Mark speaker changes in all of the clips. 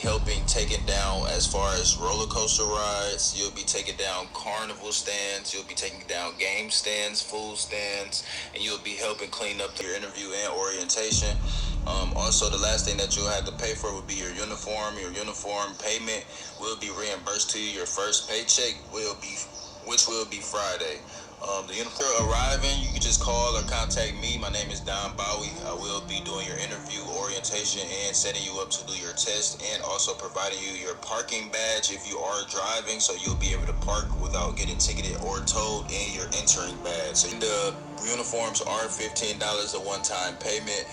Speaker 1: helping taking down as far as roller coaster rides. You'll be taking down carnival stands. You'll be taking down game stands, food stands, and you'll be helping clean up your interview and orientation. Also, the last thing that you'll have to pay for will be your uniform. Your uniform payment will be reimbursed to you. Your first paycheck which will be Friday. The uniform arriving, you can just call or contact me. My name is Don Bowie. I will be doing your interview, orientation, and setting you up to do your test, and also providing you your parking badge if you are driving, so you'll be able to park without getting ticketed or towed, and your entering badge. So the uniforms are $15 a one-time payment.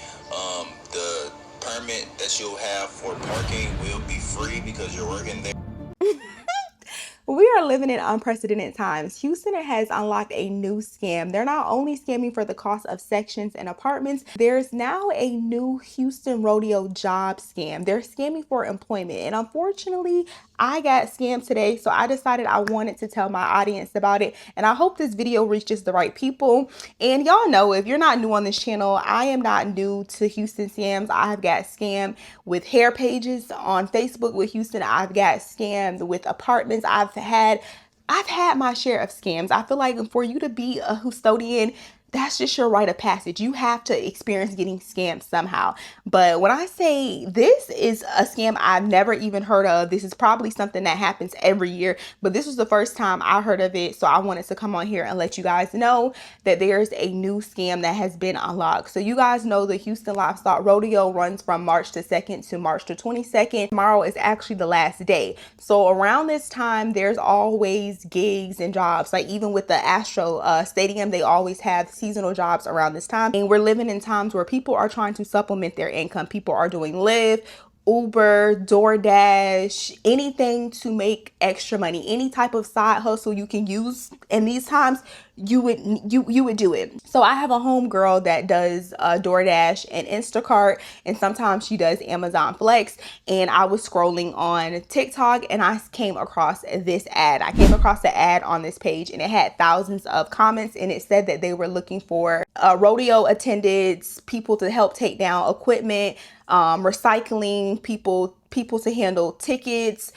Speaker 1: The permit that you'll have for parking will be free because you're working there.
Speaker 2: We are living in unprecedented times. Houston has unlocked a new scam. They're not only scamming for the cost of sections and apartments, there's now a new Houston Rodeo job scam. They're scamming for employment. And unfortunately, I got scammed today, so I decided I wanted to tell my audience about it. And I hope this video reaches the right people. And y'all know, if you're not new on this channel, I am not new to Houston scams. I have got scammed with hair pages on Facebook with Houston. I've got scammed with apartments. I've had my share of scams. I feel like for you to be a custodian, that's just your rite of passage. You have to experience getting scammed somehow. But when I say this is a scam I've never even heard of, this is probably something that happens every year, but this was the first time I heard of it. So I wanted to come on here and let you guys know that there's a new scam that has been unlocked. So you guys know the Houston Livestock Rodeo runs from March the 2nd to March the 22nd. Tomorrow is actually the last day. So around this time, there's always gigs and jobs. Like even with the Astro Stadium, they always have seasonal jobs around this time. And we're living in times where people are trying to supplement their income. People are doing Lyft, Uber, DoorDash, anything to make extra money, any type of side hustle you can use in these times, you would do it. So I have a homegirl that does DoorDash and Instacart, and sometimes she does Amazon Flex. And I was scrolling on TikTok and I came across this ad. I came across the ad on this page and it had thousands of comments, and it said that they were looking for rodeo attendants, people to help take down equipment, recycling, people to handle tickets.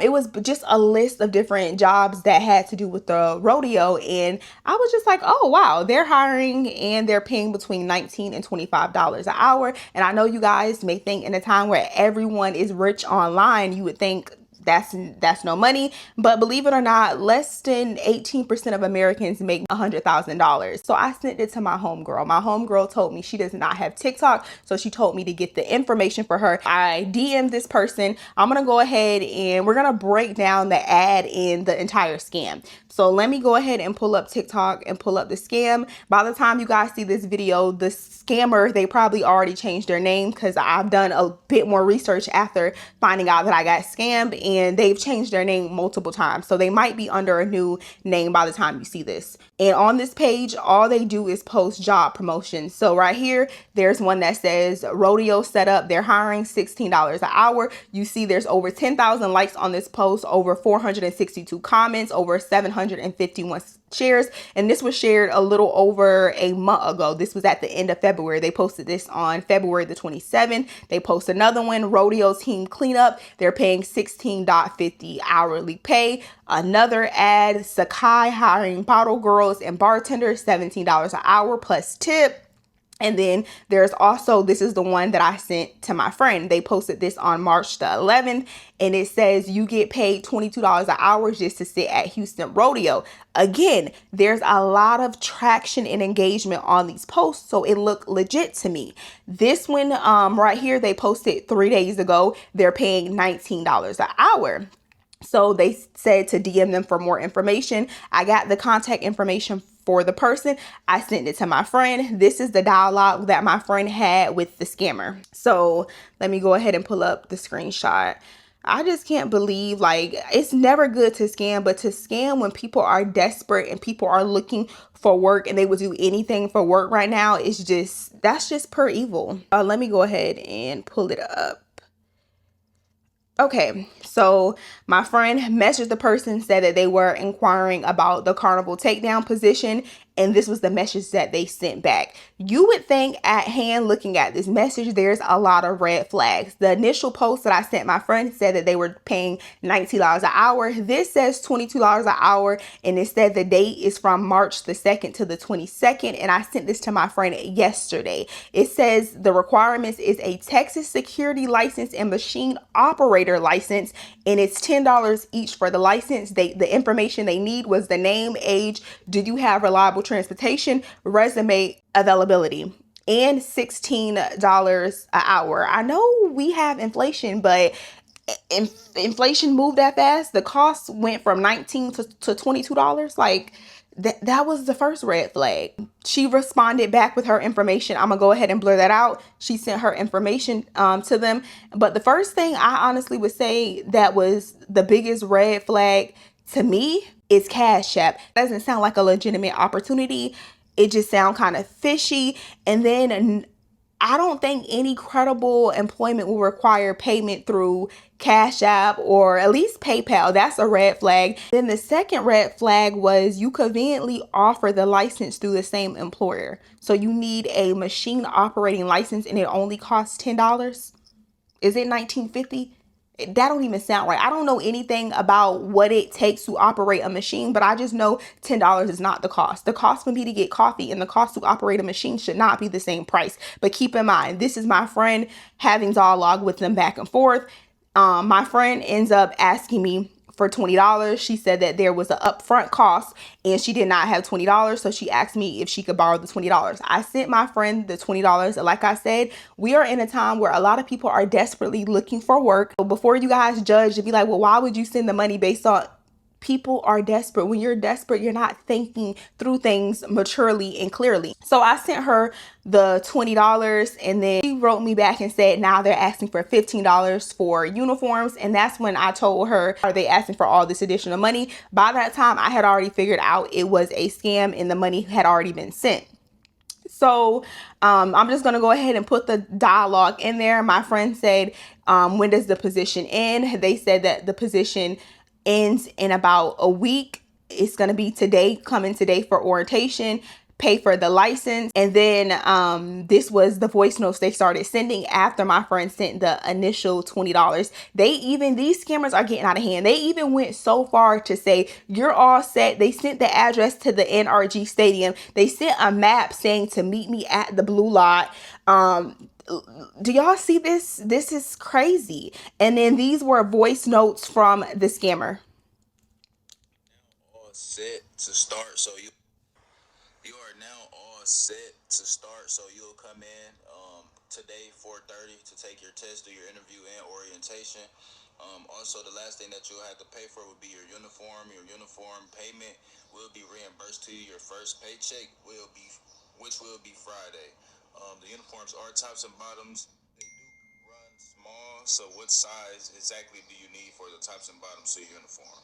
Speaker 2: It was just a list of different jobs that had to do with the rodeo. And I was just like, oh, wow, they're hiring and they're paying between $19 and $25 an hour. And I know you guys may think in a time where everyone is rich online, you would think that's no money, but believe it or not, less than 18% of Americans make $100,000. So I sent it to my homegirl. My homegirl told me she does not have TikTok, so she told me to get the information for her. I DM'd this person. I'm gonna go ahead and we're gonna break down the ad and the entire scam. So let me go ahead and pull up TikTok and pull up the scam. By the time you guys see this video, the scammer, they probably already changed their name, because I've done a bit more research after finding out that I got scammed, and they've changed their name multiple times. So they might be under a new name by the time you see this. And on this page, all they do is post job promotions. So right here, there's one that says rodeo setup. They're hiring $16 an hour. You see there's over 10,000 likes on this post, over 462 comments, over 751 shares. And this was shared a little over a month ago. This was at the end of February. They posted this on February the 27th. They post another one, rodeo team cleanup. They're paying $16.50 hourly pay. Another ad, Sakai hiring bottle girls and bartenders, $17 an hour plus tip. And then there's also, this is the one that I sent to my friend. They posted this on March the 11th, and it says you get paid $22 an hour just to sit at Houston Rodeo. Again, there's a lot of traction and engagement on these posts, so it looked legit to me. This one right here, they posted 3 days ago. They're paying $19 an hour. So they said to DM them for more information. I got the contact information for the person. I sent it to my friend. This is the dialogue that my friend had with the scammer. So let me go ahead and pull up the screenshot. I just can't believe, like, it's never good to scam, but to scam when people are desperate and people are looking for work and they would do anything for work right now, is just, that's just pure evil. Let me go ahead and pull it up. Okay, so my friend messaged the person, said that they were inquiring about the carnival takedown position, and this was the message that they sent back. You would think at hand looking at this message, there's a lot of red flags. The initial post that I sent my friend said that they were paying $19 an hour. This says $22 an hour, and it said the date is from March the 2nd to the 22nd, and I sent this to my friend yesterday. It says the requirements is a Texas security license and machine operator license, and it's $10 each for the license. The information they need was the name, age, did you have reliable transportation, resume, availability, and $16 an hour. I know we have inflation, but inflation moved that fast. The cost went from $19 to $22. Like that was the first red flag. She responded back with her information. I'm gonna go ahead and blur that out. She sent her information to them. But the first thing I honestly would say that was the biggest red flag to me is Cash App. It doesn't sound like a legitimate opportunity. It just sounds kind of fishy. And then I don't think any credible employment will require payment through Cash App or at least PayPal. That's a red flag. Then the second red flag was you conveniently offer the license through the same employer. So you need a machine operating license and it only costs $10. Is it $19.50? That don't even sound right. I don't know anything about what it takes to operate a machine, but I just know $10 is not the cost. The cost for me to get coffee and the cost to operate a machine should not be the same price. But keep in mind, this is my friend having dialogue with them back and forth. My friend ends up asking me for $20. She said that there was an upfront cost and she did not have $20. So she asked me if she could borrow the $20. I sent my friend the $20. Like I said, we are in a time where a lot of people are desperately looking for work. So before you guys judge and be like, well, why would you send the money based on people are desperate. When you're desperate, you're not thinking through things maturely and clearly. So I sent her the $20 and then she wrote me back and said now they're asking for $15 for uniforms. And that's when I told her, are they asking for all this additional money? By that time, I had already figured out it was a scam and the money had already been sent. So I'm just going to go ahead and put the dialogue in there. My friend said, when does the position end? They said that the position ends in about a week. It's going to be today, coming today for orientation, pay for the license. And then this was the voice notes they started sending after my friend sent the initial $20. These scammers are getting out of hand. They even went so far to say, you're all set. They sent the address to the NRG stadium. They sent a map saying to meet me at the blue lot. Do y'all see this? This is crazy. And then these were voice notes from the scammer.
Speaker 1: All set to start, so you are now all set to start. So you'll come in today 4:30 to take your test, do your interview and orientation. Also, the last thing that you'll have to pay for would be your uniform. Your uniform payment will be reimbursed to you. Your first paycheck which will be Friday. The uniforms are tops and bottoms. They do run small. So what size exactly do you need for the tops and bottoms of your uniform?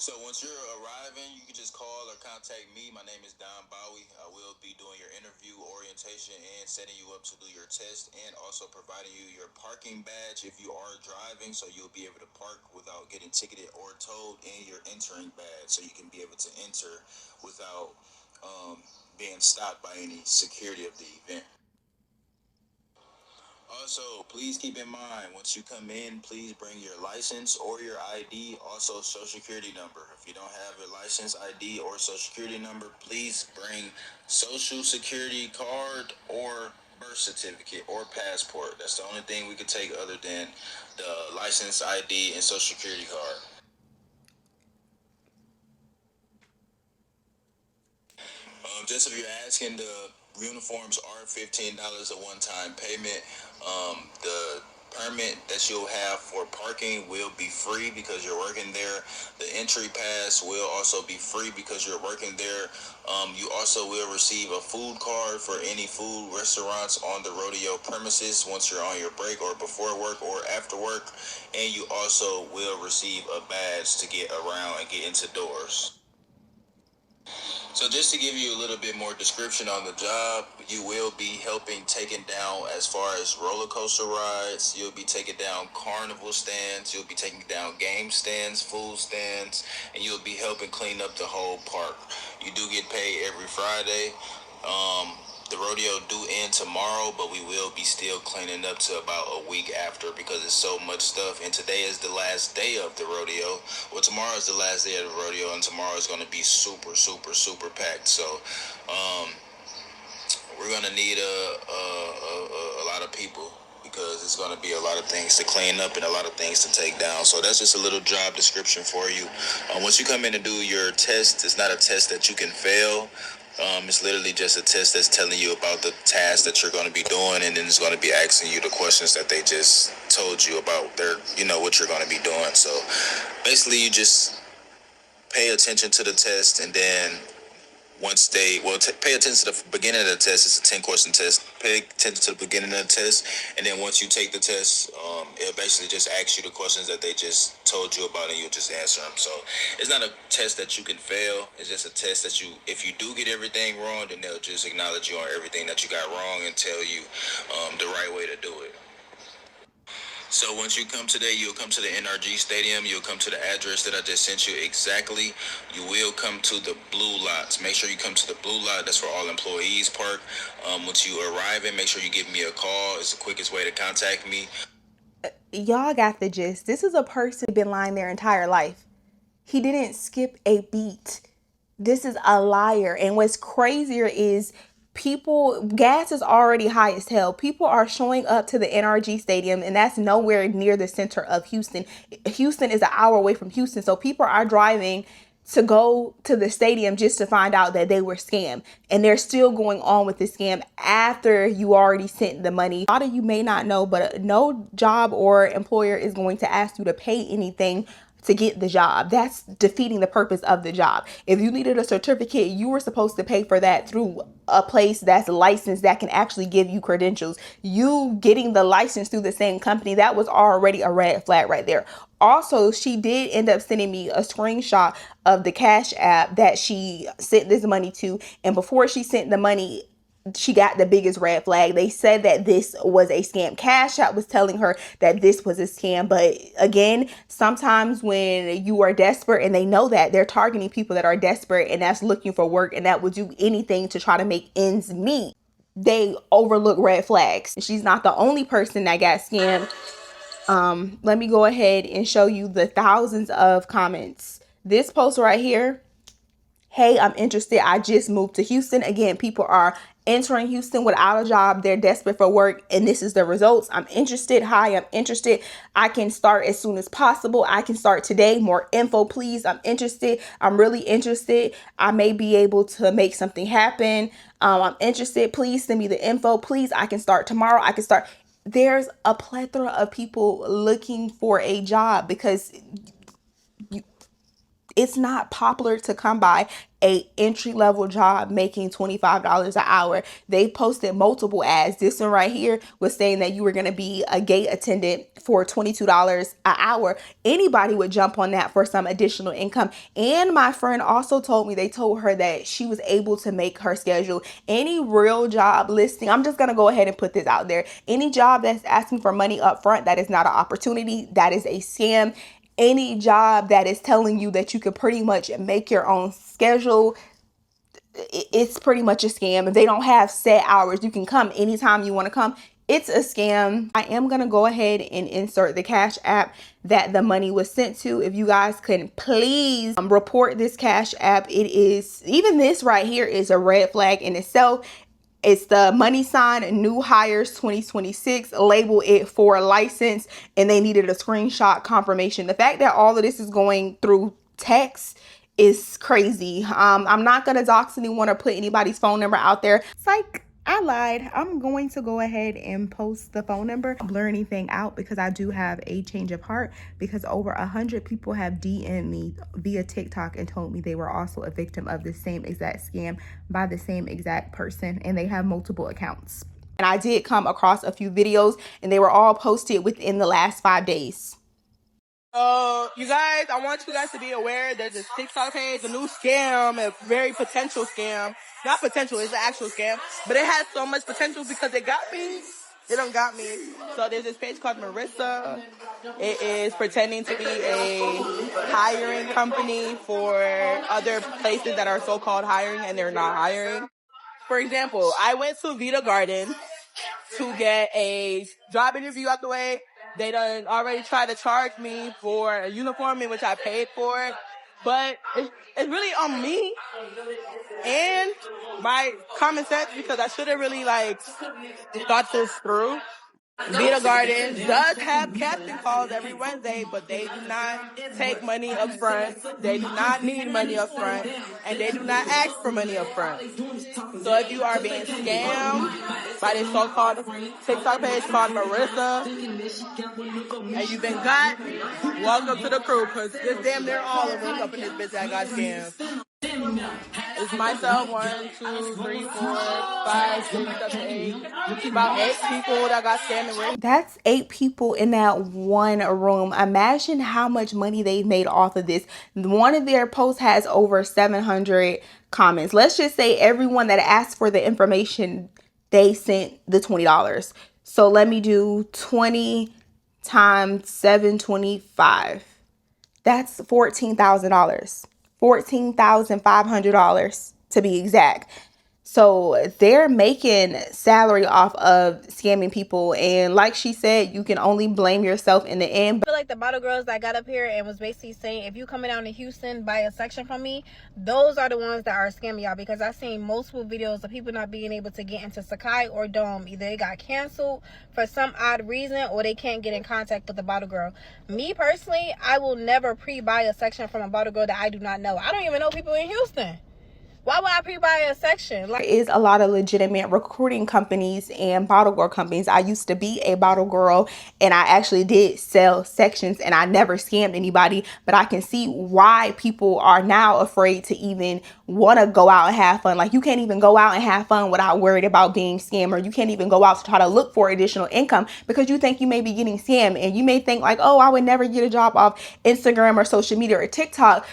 Speaker 1: So once you're arriving, you can just call or contact me. My name is Don Bowie. I will be doing your interview, orientation, and setting you up to do your test, and also providing you your parking badge if you are driving, so you'll be able to park without getting ticketed or towed, and your entering badge, so you can be able to enter without being stopped by any security of the event. Also, please keep in mind, once you come in, please bring your license or your ID, also social security number. If you don't have your license, ID, or social security number, please bring social security card or birth certificate or passport. That's the only thing we could take other than the license, ID, and social security card. Just if you're asking, the uniforms are $15 a one-time payment. The permit that you'll have for parking will be free because you're working there. The entry pass will also be free because you're working there. You also will receive a food card for any food restaurants on the rodeo premises once you're on your break or before work or after work. And you also will receive a badge to get around and get into doors. So just to give you a little bit more description on the job, you will be helping taking down as far as roller coaster rides. You'll be taking down carnival stands. You'll be taking down game stands, food stands, and you'll be helping clean up the whole park. You do get paid every Friday. The rodeo do end tomorrow, but we will be still cleaning up to about a week after because it's so much stuff. And today is the last day of the rodeo. Well, tomorrow is the last day of the rodeo, and tomorrow is going to be super, super, super packed. So, we're going to need a lot of people because it's going to be a lot of things to clean up and a lot of things to take down. So that's just a little job description for you. Once you come in and do your test, it's not a test that you can fail. It's literally just a test that's telling you about the task that you're going to be doing, and then it's going to be asking you the questions that they just told you about what you're going to be doing. So basically you just pay attention to the test, and then pay attention to the beginning of the test. It's a 10-question test. Pay attention to the beginning of the test, and then once you take the test, it'll basically just ask you the questions that they just told you about, and you'll just answer them. So it's not a test that you can fail. It's just a test that if you do get everything wrong, then they'll just acknowledge you on everything that you got wrong and tell you the right way to do it. So once you come today, you'll come to the NRG Stadium. You'll come to the address that I just sent you exactly. You will come to the blue lots. Make sure you come to the blue lot. That's where all employees park. Once you arrive in, make sure you give me a call. It's the quickest way to contact me.
Speaker 2: Y'all got the gist. This is a person who's been lying their entire life. He didn't skip a beat. This is a liar. And what's crazier is gas is already high as hell. People are showing up to the NRG Stadium, and that's nowhere near the center of Houston. Houston is an hour away from Houston. So people are driving to go to the stadium just to find out that they were scammed. And they're still going on with the scam after you already sent the money. A lot of you may not know, but no job or employer is going to ask you to pay anything to get the job. That's defeating the purpose of the job. If you needed a certificate, you were supposed to pay for that through a place that's licensed that can actually give you credentials. You getting the license through the same company, that was already a red flag right there. Also, she did end up sending me a screenshot of the Cash App that she sent this money to. And before she sent the money, she got the biggest red flag. They said that this was a scam. Cash App was telling her that this was a scam. But again, sometimes when you are desperate, and they know that they're targeting people that are desperate and that's looking for work and that would do anything to try to make ends meet, they overlook red flags. She's not the only person that got scammed. Let me go ahead and show you the thousands of comments. This post right here: hey, I'm interested. I just moved to Houston. Again, people are entering Houston without a job. They're desperate for work, and this is the results. I'm interested. Hi, I'm interested. I can start as soon as possible. I can start today. More info, please. I'm interested. I'm really interested. I may be able to make something happen. I'm interested. Please send me the info. Please, I can start tomorrow. I can start. There's a plethora of people looking for a job because it's not popular to come by a entry-level job making $25 an hour. They posted multiple ads. This one right here was saying that you were going to be a gate attendant for $22 an hour. Anybody would jump on that for some additional income. And my friend also told me, they told her that she was able to make her schedule. Any real job listing, I'm just going to go ahead and put this out there. Any job that's asking for money up front, that is not an opportunity. That is a scam. Any job that is telling you that you can pretty much make your own schedule, it's pretty much a scam. If they don't have set hours, you can come anytime you want to come, it's a scam. I am going to go ahead and insert the Cash App that the money was sent to. If you guys can please report this Cash App. It is, even this right here is a red flag in itself. It's the money sign, new hires 2026, label it for license, and they needed a screenshot confirmation. The fact that all of this is going through text is crazy. I'm not going to dox anyone or put anybody's phone number out there. Psych, I lied. I'm going to go ahead and post the phone number, blur anything out because I do have a change of heart because over 100 people have DM'd me via TikTok and told me they were also a victim of the same exact scam by the same exact person, and they have multiple accounts. And I did come across a few videos and they were all posted within the last 5 days.
Speaker 3: You guys, I want you guys to be aware there's this TikTok page, a new scam, a very potential scam. Not potential, it's an actual scam. But it has so much potential because it got me. It done got me. So there's this page called Marissa. It is pretending to be a hiring company for other places that are so-called hiring and they're not hiring. For example, I went to Vita Garden to get a job interview out the way. They done already tried to charge me for a uniform in which I paid for it. But it's really on me and my common sense because I should have really thought this through. Vita Garden does have captain calls every Wednesday, but they do not take money up front. They do not need money up front, and they do not ask for money up front. So if you are being scammed by this so-called TikTok page called Marissa, and you've been got, welcome to the crew, because this damn near all of us up in this bitch that got scammed. It's myself, 1, 2, 3, 4, 5, 6, 7, 8. About 8 people that got scammed with.
Speaker 2: That's 8 people in that one room. Imagine how much money they've made off of this. One of their posts has over 700 comments. Let's just say everyone that asked for the information, they sent the $20. So let me do 20 times 725. That's $14,000. $14,500 to be exact. So they're making salary off of scamming people. And like she said, you can only blame yourself in the end.
Speaker 4: I feel like the bottle girls that got up here and was basically saying, if you coming down to Houston, buy a section from me, those are the ones that are scamming y'all, because I've seen multiple videos of people not being able to get into Sakai or Dome. Either it got canceled for some odd reason or they can't get in contact with the bottle girl. Me personally, I will never pre-buy a section from a bottle girl that I do not know. I don't even know people in Houston. Why would I pre-buy a section?
Speaker 2: There is a lot of legitimate recruiting companies and bottle girl companies. I used to be a bottle girl and I actually did sell sections and I never scammed anybody, but I can see why people are now afraid to even want to go out and have fun. Like, you can't even go out and have fun without worried about being scammed, or you can't even go out to try to look for additional income because you think you may be getting scammed, and you may think like, oh, I would never get a job off Instagram or social media or TikTok.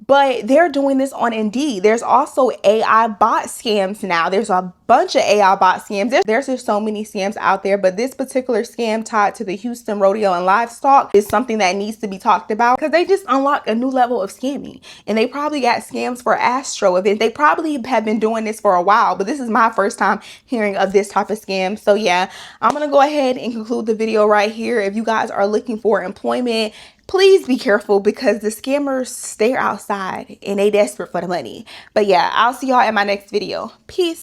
Speaker 2: But they're doing this on Indeed. There's also AI bot scams now. There's a bunch of AI bot scams. There's just so many scams out there. But this particular scam tied to the Houston Rodeo and livestock is something that needs to be talked about, because they just unlocked a new level of scamming. And they probably got scams for Astro events. They probably have been doing this for a while, but this is my first time hearing of this type of scam. So yeah, I'm going to go ahead and conclude the video right here. If you guys are looking for employment, please be careful, because the scammers stay outside and they desperate for the money. But yeah, I'll see y'all in my next video. Peace.